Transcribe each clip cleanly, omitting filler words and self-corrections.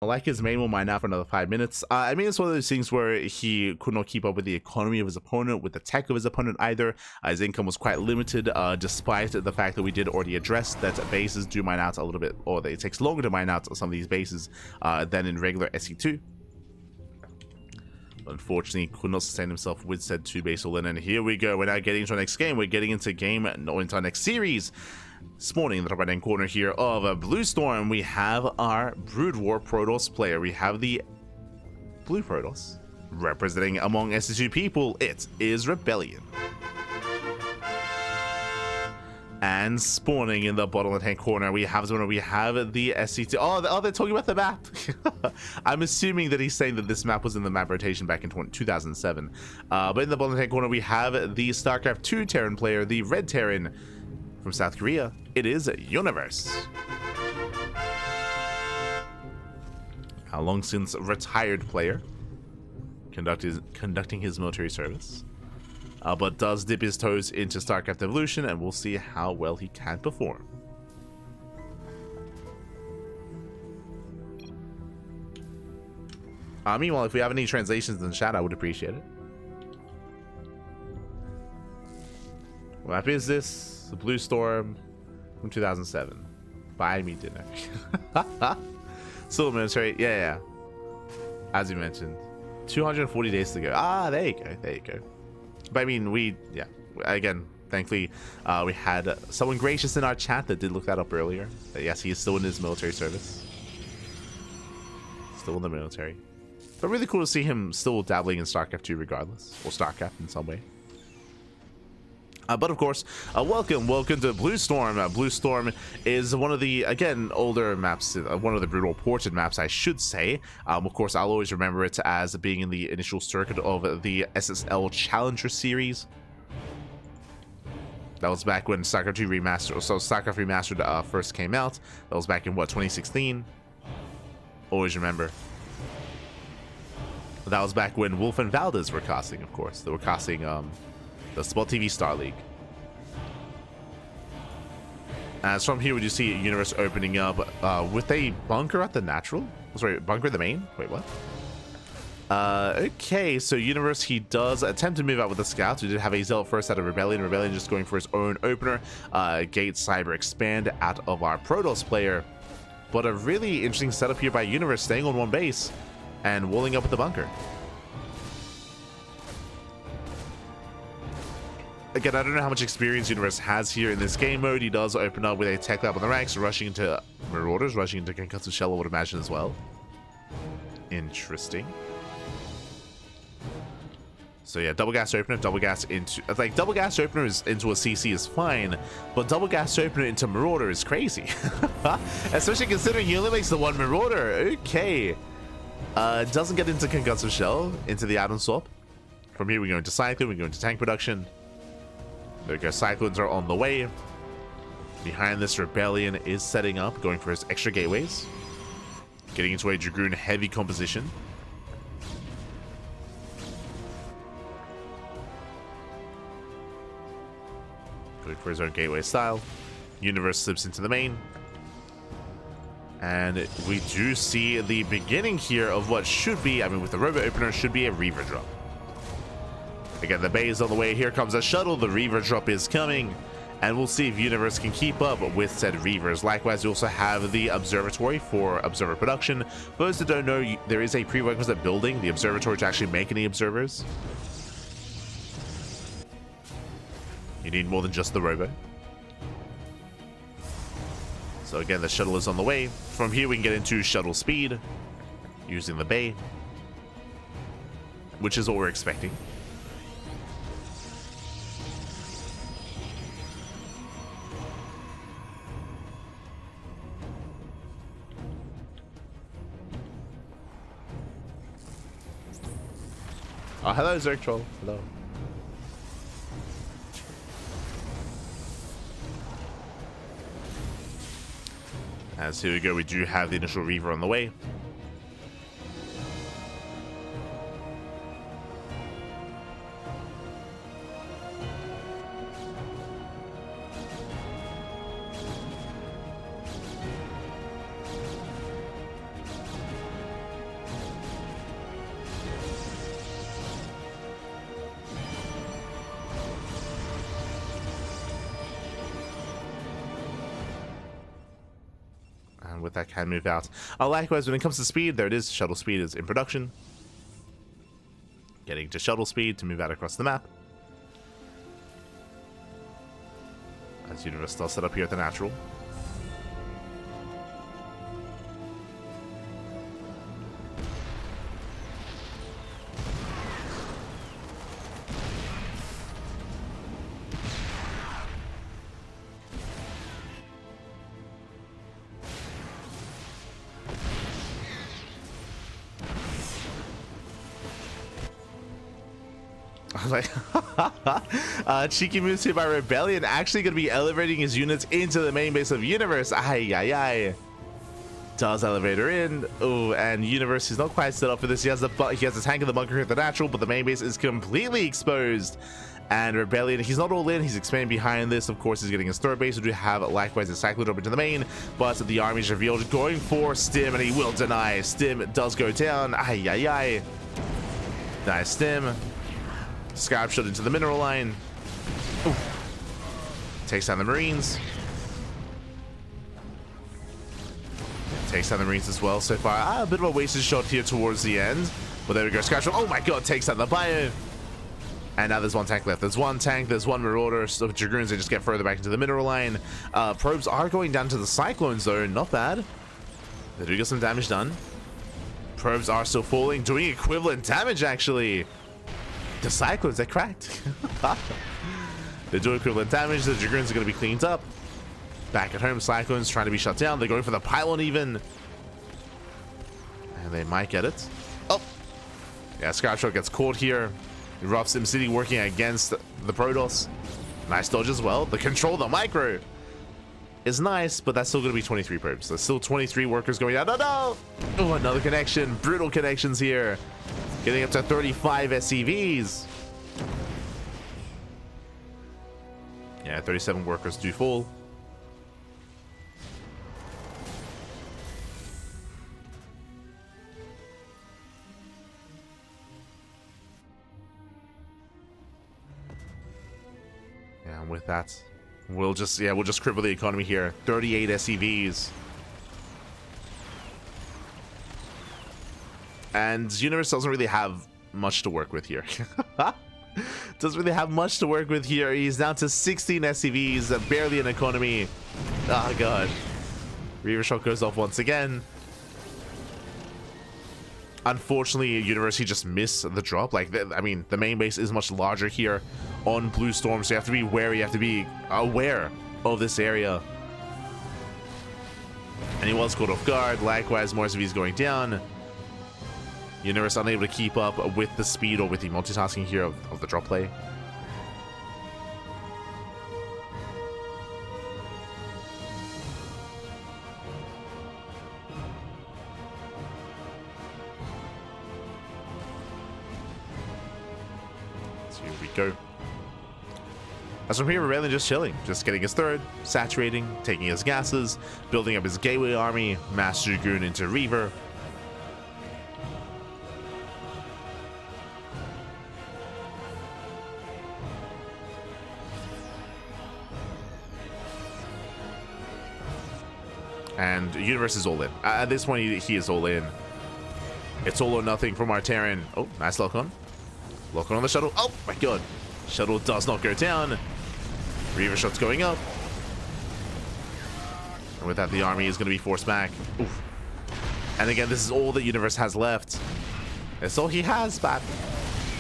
Like his main will mine out for another 5 minutes. I mean, it's one of those things where he could not keep up with the economy of his opponent, with the tech of his opponent either. His income was quite limited, despite the fact that we did already address that bases do mine out a little bit, or that it takes longer to mine out some of these bases than in regular SC2. Unfortunately, could not sustain himself with said 2 base all in, and here we go. We're now getting into our next game. We're getting into into our next series. This morning in the top right hand corner here of Blue Storm, we have our Brood War Protoss player. We have the Blue Protoss representing among SC2 people. It is ReBellioN. And spawning in the bottom left hand corner, we have the SC2. Oh, they're talking about the map. I'm assuming that he's saying that this map was in the map rotation back in 2007. But in the bottom left hand corner, we have the StarCraft 2 Terran player, the Red Terran from South Korea. It is Universe. A long since retired player, conducting his military service. But does dip his toes into StarCraft Evolution, and we'll see how well he can perform. Meanwhile, if we have any translations in the chat, I would appreciate it. What map is this? The Blue Storm from 2007. Buy me dinner. Still military. Yeah. As you mentioned. 240 days to go. There you go. There you go. But I mean, again, thankfully, we had someone gracious in our chat that did look that up earlier. But yes, he is still in his military service. Still in the military. But really cool to see him still dabbling in StarCraft 2 regardless. Or StarCraft in some way. But of course, welcome to Blue Storm. Blue Storm is one of the, again, older maps, one of the brutal ported maps, I should say. Of course, I'll always remember it as being in the initial circuit of the SSL Challenger series. That was back when StarCraft 2 Remastered, so StarCraft Remastered first came out. That was back in, what, 2016? Always remember. That was back when Wolf and Valdez were casting, of course. They were casting, the Spot TV Star League. As from here, we do see Universe opening up with a bunker at the natural. Sorry, bunker at the main? Wait, what? Okay, so Universe, he does attempt to move out with the scouts. We did have a Zealot first out of ReBellioN. ReBellioN just going for his own opener. Gate Cyber Expand out of our Protoss player. But a really interesting setup here by Universe, staying on one base and walling up with the bunker. Again, I don't know how much experience Universe has here in this game mode. He does open up with a Tech Lab on the ranks, rushing into Marauders, rushing into Concussive Shell, I would imagine, as well. Interesting. So yeah, double gas opener, double gas into... Like, double gas opener into a CC is fine, but double gas opener into Marauder is crazy. Especially considering he only makes the one Marauder. Okay. Doesn't get into Concussive Shell, into the add-on swap. From here, we go into Cyclone, we go into tank production. There we go, Cyclones are on the way. Behind this, ReBellioN is setting up, going for his extra gateways. Getting into a Dragoon heavy composition. Going for his own gateway style. Universe slips into the main. And we do see the beginning here of what should be, I mean, with the Robo Opener, should be a Reaver drop. Again, the bay is on the way. Here comes a shuttle. The Reaver drop is coming. And we'll see if Universe can keep up with said Reavers. Likewise, we also have the Observatory for Observer production. For those that don't know, there is a prerequisite building, the Observatory, to actually make any Observers. You need more than just the Robo. So again, the shuttle is on the way. From here, we can get into shuttle speed using the bay, which is what we're expecting. Oh, hello, Zerg Troll. Hello. As here we go, we do have the initial Reaver on the way. with that can move out. Likewise, when it comes to speed, there it is. Shuttle speed is in production. Getting to shuttle speed to move out across the map. As Universe still set up here at the natural. Like cheeky moves here by ReBellioN, actually going to be elevating his units into the main base of Universe. Ay, ay, ay. Does elevator in. Oh, and Universe is not quite set up for this. He has a tank in the bunker here at the natural, but the main base is completely exposed. And ReBellioN, he's not all in. He's expanding behind this. Of course, he's getting his third base. We do have likewise a cyclone drop into the main, but the army is revealed going for Stim, and he will deny. Stim does go down. Ay, ay, ay. Nice Stim. Scarab shot into the mineral line. Ooh. Takes down the Marines. Takes down the Marines as well so far. A bit of a wasted shot here towards the end. But there we go. Scarab shot. Oh my god, takes down the Bio. And now there's one tank left. There's one tank, there's one Marauder. So Dragoons, they just get further back into the mineral line. Probes are going down to the Cyclone zone. Not bad. They do get some damage done. Probes are still falling, doing equivalent damage actually. The Cyclones, they're cracked. They do equivalent damage. The Dragoons are going to be cleaned up. Back at home, Cyclones trying to be shut down. They're going for the pylon even. And they might get it. Oh! Yeah, Skyshot gets caught here. Rough SimCity working against the Protoss. Nice dodge as well. The control, the micro is nice, but that's still going to be 23 probes. There's still 23 workers going down. No, no! Oh, another connection. Brutal connections here. Getting up to 35 SCVs. Yeah, 37 workers do fall. Yeah, and with that, we'll just cripple the economy here. 38 SCVs. And Universe doesn't really have much to work with here. Doesn't really have much to work with here. He's down to 16 SCVs, barely an economy. Oh god. Reaver Shot goes off once again. Unfortunately, Universe, he just missed the drop. Like, I mean, the main base is much larger here on Blue Storm, so you have to be wary, you have to be aware of this area. And he was caught off guard. Likewise, more SCVs going down. Universe unable to keep up with the speed or with the multitasking here of the drop play. So here we go. As from here, ReBellioN just chilling, just getting his third, saturating, taking his gases, building up his gateway army, Master Dragoon into Reaver. And Universe is all in. At this point, he is all in. It's all or nothing from our Terran. Oh, nice lock on. Lock on the shuttle. Oh my god. Shuttle does not go down. Reaver Shot's going up. And with that, the army is going to be forced back. Oof. And again, this is all that Universe has left. That's all he has, but...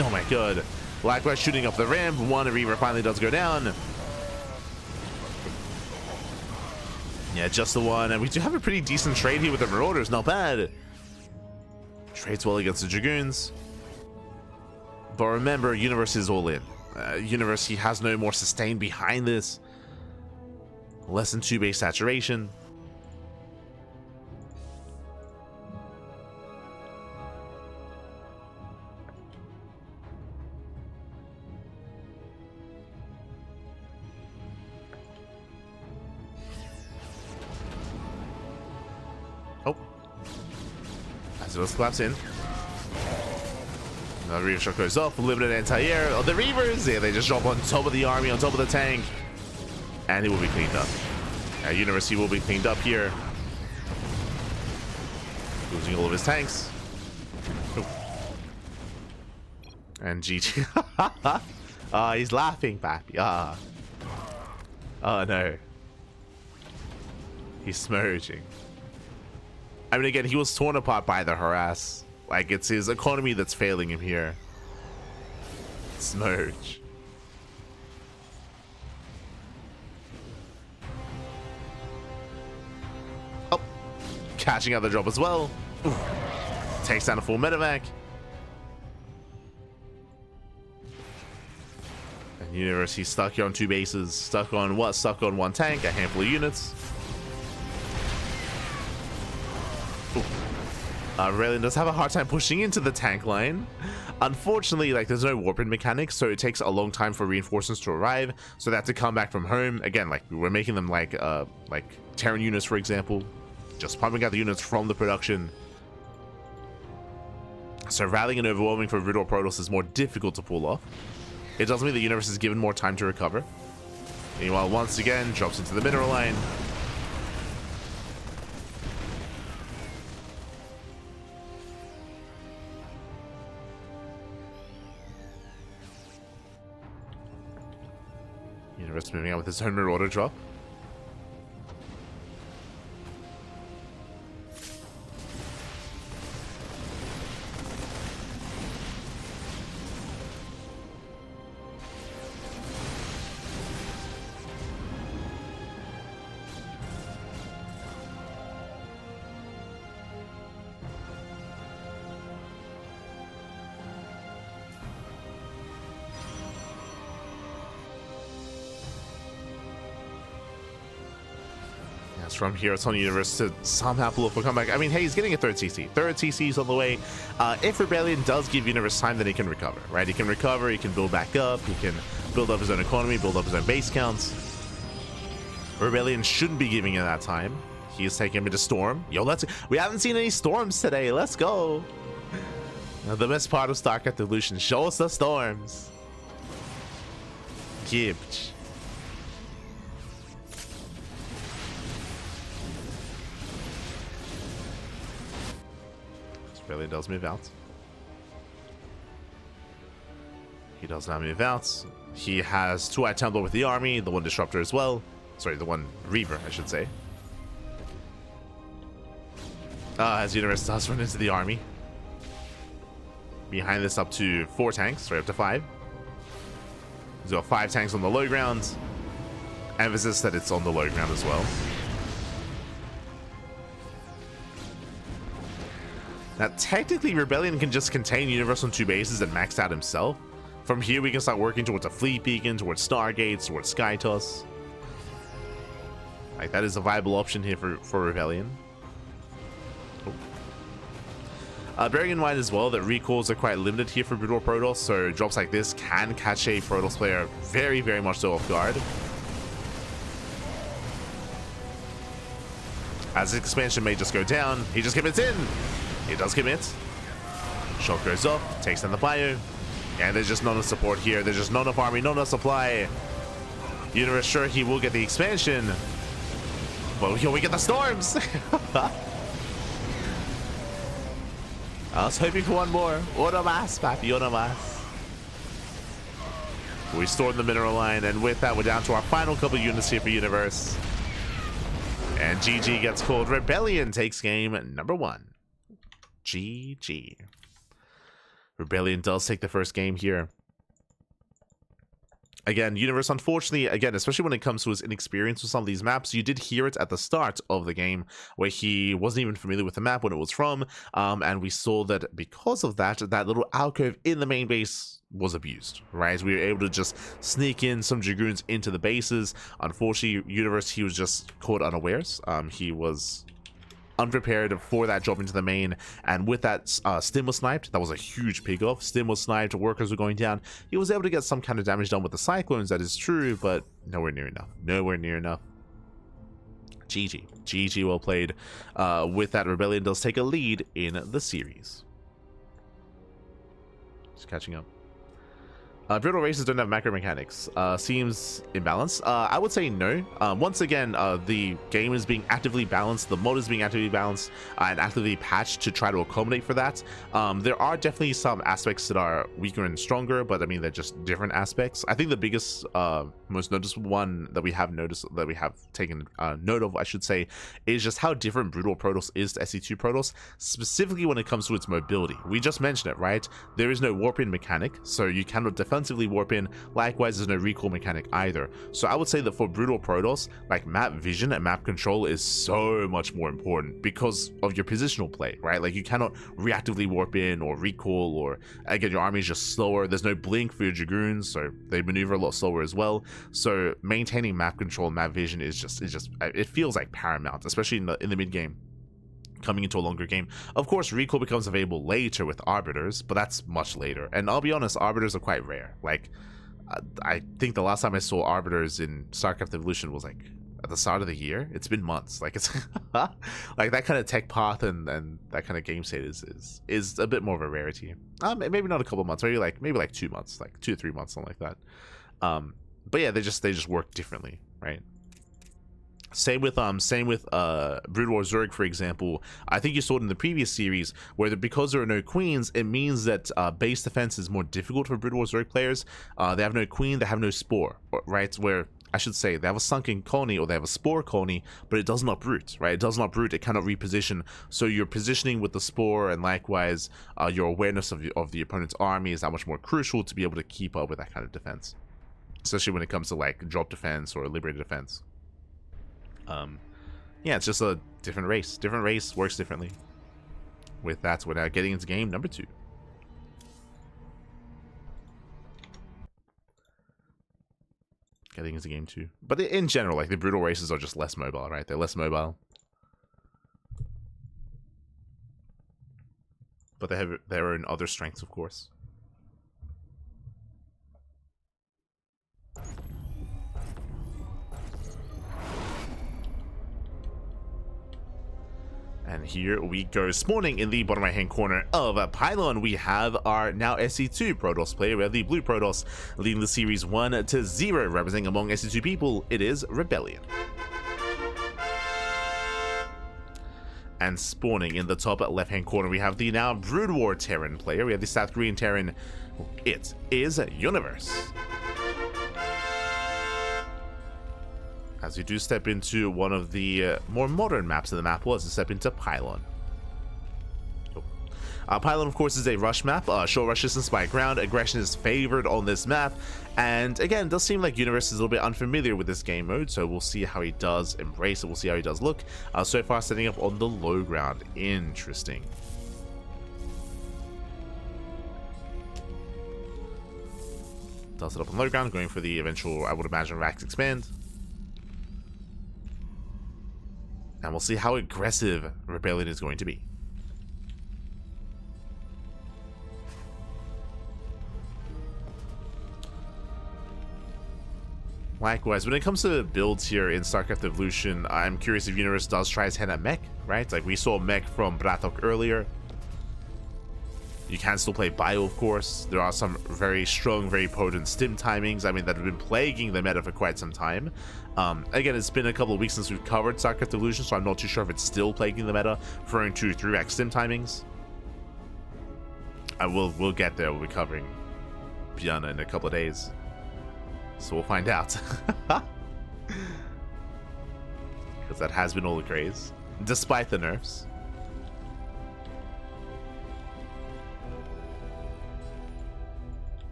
Oh my god. Likewise, shooting up the ramp. One Reaver finally does go down. Yeah, just the one. And we do have a pretty decent trade here with the Marauders. Not bad. Trades well against the Dragoons. But remember, Universe is all in. Universe, he has no more sustain behind this. Less than 2 base saturation. Oh. As it does collapse in. The Reaver Shot goes off, limited anti-air. Oh, the Reavers, yeah, they just drop on top of the army, on top of the tank. And he will be cleaned up. Universe, he will be cleaned up here. Losing all of his tanks. Ooh. And GG. He's laughing, Pappy. Oh no. He's smirching. I mean, again, he was torn apart by the harass. Like, it's his economy that's failing him here. Smirch. Oh. Catching out the drop as well. Ooh. Takes down a full medevac. And Universe, he's stuck here on 2 bases. Stuck on what? Stuck on 1 tank, a handful of units. ReBellioN does have a hard time pushing into the tank line. Unfortunately, like, there's no warping mechanics, so it takes a long time for reinforcements to arrive. So they have to come back from home. Again, like, we're making them like Terran units, for example. Just pumping out the units from the production. So rallying and overwhelming for Rid or Protoss is more difficult to pull off. It does mean the Universe is given more time to recover. Meanwhile, once again, drops into the mineral line. Universe moving out with his own Marauder drop. From here, it's on Universe to somehow pull off a comeback. I mean, hey, he's getting a 3rd CC. 3rd CC is on the way. If ReBellioN does give Universe time, then he can recover, right? He can recover, he can build back up, he can build up his own economy, build up his own base counts. ReBellioN shouldn't be giving him that time. He is taking him into Storm. Yo, we haven't seen any storms today. Let's go. Now, the best part of StarCraft Evolution, show us the storms. Gibbs. ReBellioN does move out. He does not move out. He has 2 Itumbler with the army, the 1 Disruptor as well. Sorry, the 1 Reaver, I should say. As Universe does run into the army. Behind this, up to 4 tanks, right up to 5. He's got 5 tanks on the low ground. Emphasis that it's on the low ground as well. Now, technically, ReBellioN can just contain Universe on 2 bases and max out himself. From here, we can start working towards a Fleet Beacon, towards Stargates, towards Sky Toss. Like, that is a viable option here for ReBellioN. Bearing in mind as well that recalls are quite limited here for Rid or Protoss, so drops like this can catch a Protoss player very, very much so off guard. As his expansion may just go down, he just commits in. He does commit. Shot goes off, takes down the bio. And there's just not enough support here. There's just not enough army, not enough supply. Universe, sure, he will get the expansion. But here we get the storms. I was hoping for one more. Uno más, papi, uno más. We stored the mineral line, and with that, we're down to our final couple units here for Universe. And GG gets called. ReBellioN takes game number 1. GG. ReBellioN does take the first game here. Again, Universe, unfortunately, again, especially when it comes to his inexperience with some of these maps, you did hear it at the start of the game where he wasn't even familiar with the map when it was from, and we saw that because of that, that little alcove in the main base was abused, right? We were able to just sneak in some Dragoons into the bases. Unfortunately, Universe, he was just caught unawares. He was unprepared for that drop into the main, and with that, Stim was sniped. That was a huge pick-off. Stim was sniped, workers were going down. He was able to get some kind of damage done with the Cyclones, that is true, but nowhere near enough. Nowhere near enough. GG. GG, well played. With that, ReBellioN does take a lead in the series. Just catching up. Brutal races don't have macro mechanics. Seems imbalanced. I would say no. Once again, the game is being actively balanced. The mod is being actively balanced and actively patched to try to accommodate for that. There are definitely some aspects that are weaker and stronger, but I mean, they're just different aspects. I think the biggest, most noticeable one that we have noticed, that we have taken note of, I should say, is just how different Brutal Protoss is to SC2 Protoss, specifically when it comes to its mobility. We just mentioned it, right? There is no warp-in mechanic, so you cannot defensively warp in. Likewise, there's no recall mechanic either. So I would say that for Brutal Protoss, like, map vision and map control is so much more important because of your positional play, right? Like, you cannot reactively warp in or recall, or again, your army is just slower. There's no blink for your Dragoons, so they maneuver a lot slower as well. So maintaining map control and map vision is just it feels like paramount, especially in the mid game, coming into a longer game. Of course, recall becomes available later with arbiters, but that's much later. And I'll be honest, arbiters are quite rare. Like, I think the last time I saw arbiters in StarCraft Evolution was like at the start of the year. It's been months. Like, it's like that kind of tech path and that kind of game state is a bit more of a rarity. Maybe not a couple months, maybe like 2 months, like 2 to 3 months, something like that. But yeah, they just work differently, right? Same with Brood War Zerg, for example. I think you saw it in the previous series where because there are no queens, it means that base defense is more difficult for Brood War Zerg players. They have no queen, they have no spore, right? Where I should say they have a sunken colony or they have a spore colony, but it does not uproot, right? It does not uproot, it cannot reposition. So your positioning with the spore and likewise your awareness of the opponent's army is that much more crucial to be able to keep up with that kind of defense, especially when it comes to like drop defense or liberated defense. Yeah, it's just a different race. Different race works differently. With that, we're now getting into game number 2. Getting into game 2. But in general, like, the brutal races are just less mobile, right? They're less mobile. But they have their own other strengths, of course. And here we go. Spawning in the bottom right hand corner of a pylon, we have our now SC2 Protoss player. We have the blue Protoss leading the series 1-0, representing among SC2 people. It is ReBellioN. And spawning in the top left hand corner, we have the now Brood War Terran player. We have the South Korean Terran. It is Universe. As we do step into one of the more modern maps of the map, was to step into Pylon. Pylon, of course, is a rush map. Short rush distance by ground. Aggression is favored on this map. And again, it does seem like Universe is a little bit unfamiliar with this game mode, so we'll see how he does embrace it. We'll see how he does look. So far, setting up on the low ground. Interesting. Does it up on low ground, going for the eventual, I would imagine, Rax Expand. And we'll see how aggressive ReBellioN is going to be. Likewise, when it comes to builds here in StarCraft Evolution, I'm curious if Universe does try his hand at mech, right? Like we saw mech from Bratok earlier. You can still play bio, of course. There are some very strong, very potent stim timings, I mean, that have been plaguing the meta for quite some time. Again, it's been a couple of weeks since we've covered StarCraft Evolution, so I'm not too sure if it's still plaguing the meta, referring to 3x stim timings. We'll get there. We'll be covering Piana in a couple of days, so we'll find out. Because that has been all the craze, despite the nerfs.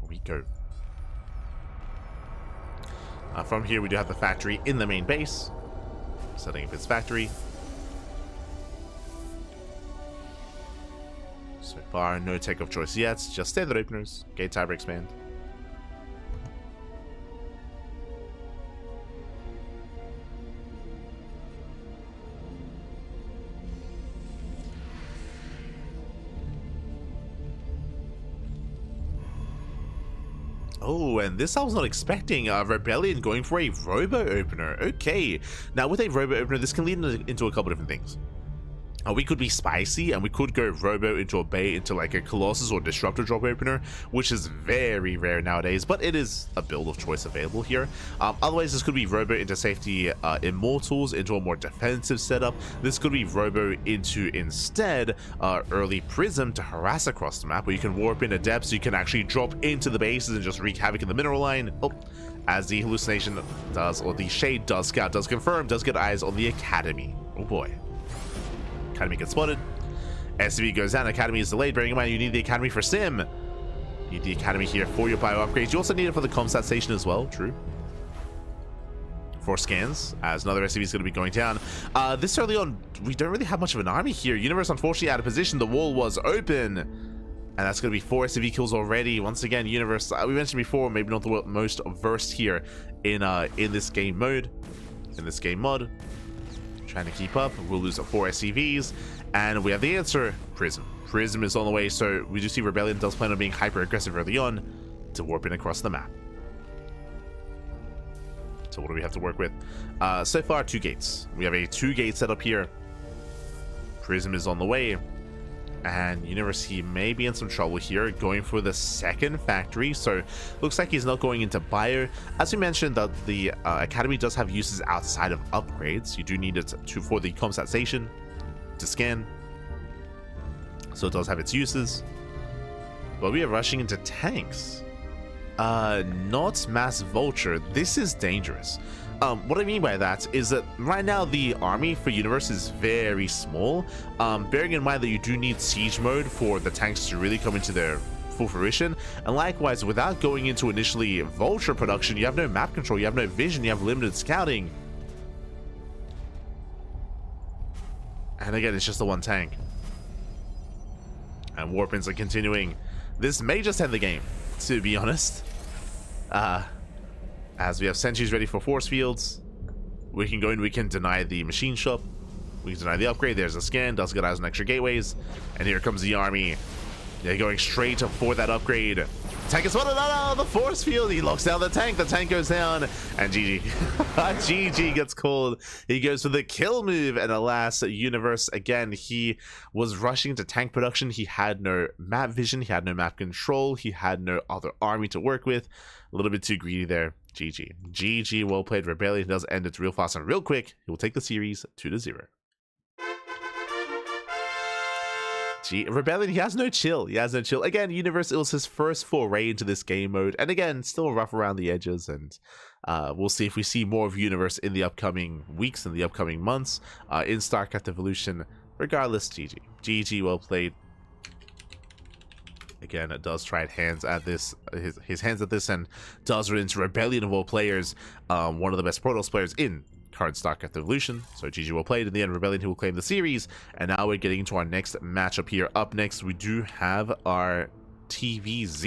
We go. From here, we do have the factory in the main base. Setting up its factory. So far, no take of choice yet. Just standard openers. Gate Tiber Expand. Oh, and this I was not expecting. ReBellioN going for a Robo Opener. Okay, now with a Robo Opener, this can lead into a couple different things. We could be spicy and we could go Robo into a bait into like a Colossus or Disruptor drop opener, which is very rare nowadays, but it is a build of choice available here. Otherwise, this could be Robo into safety Immortals into a more defensive setup. This could be Robo into instead early Prism to harass across the map, where you can warp in a depth so you can actually drop into the bases and just wreak havoc in the mineral line. Oh, as the hallucination does, or the shade does scout, does confirm, does get eyes on the Academy. Oh boy. Academy gets spotted. SCV goes down. Academy is delayed. Bearing in mind, you need the Academy for Sim. You need the Academy here for your bio upgrades. You also need it for the Comsat station as well. True. 4 scans, as another SCV is going to be going down. This early on, we don't really have much of an army here. Universe, unfortunately, out of position. The wall was open. And that's going to be 4 SCV kills already. Once again, Universe, we mentioned before, maybe not the most versed here in this game mode, in this game mod. Trying to keep up. We'll lose 4 SCVs, and we have the answer: Prism. Prism is on the way, so we do see ReBellioN does plan on being hyper aggressive early on to warp in across the map. So what do we have to work with? So far, 2 gates. We have a 2-gate setup here. Prism is on the way, and University may be in some trouble here, going for the 2nd factory. So looks like he's not going into bio. As we mentioned, that the Academy does have uses outside of upgrades. You do need it for the Comsat station to scan, so it does have its uses. But we are rushing into tanks. Not Mass Vulture. This is dangerous. What I mean by that is that right now the army for Universe is very small, bearing in mind that you do need siege mode for the tanks to really come into their full fruition, and likewise, without going into initially Vulture production, you have no map control, you have no vision, you have limited scouting. And again, it's just the 1 tank. And Warpins are continuing. This may just end the game, to be honest. As we have sentries ready for force fields, we can go in, we can deny the machine shop, we can deny the upgrade. There's a scan, does get eyes on extra gateways, and here comes the army. They're going straight for that upgrade. Tank is spotted. No, the force field. He locks down the tank goes down, and GG. GG gets called. He goes for the kill move, and alas, Universe, again, he was rushing to tank production. He had no map vision, he had no map control, he had no other army to work with. A little bit too greedy there. GG. GG, well played. ReBellioN does end it real fast and real quick. He will take the series 2-0. ReBellioN, he has no chill. He has no chill. Again, Universe, it was his first foray into this game mode. And again, still rough around the edges. And we'll see if we see more of Universe in the upcoming weeks and the upcoming months in StarCraft Evolution. Regardless, GG. GG, well played. Again, it does try hands at this, his hands at this, and does run into ReBellioN of all players, one of the best Protoss players in current StarCraft Evolution. So GG well played. In the end, ReBellioN who will claim the series. And now we're getting into our next matchup here. Up next, we do have our TVZ.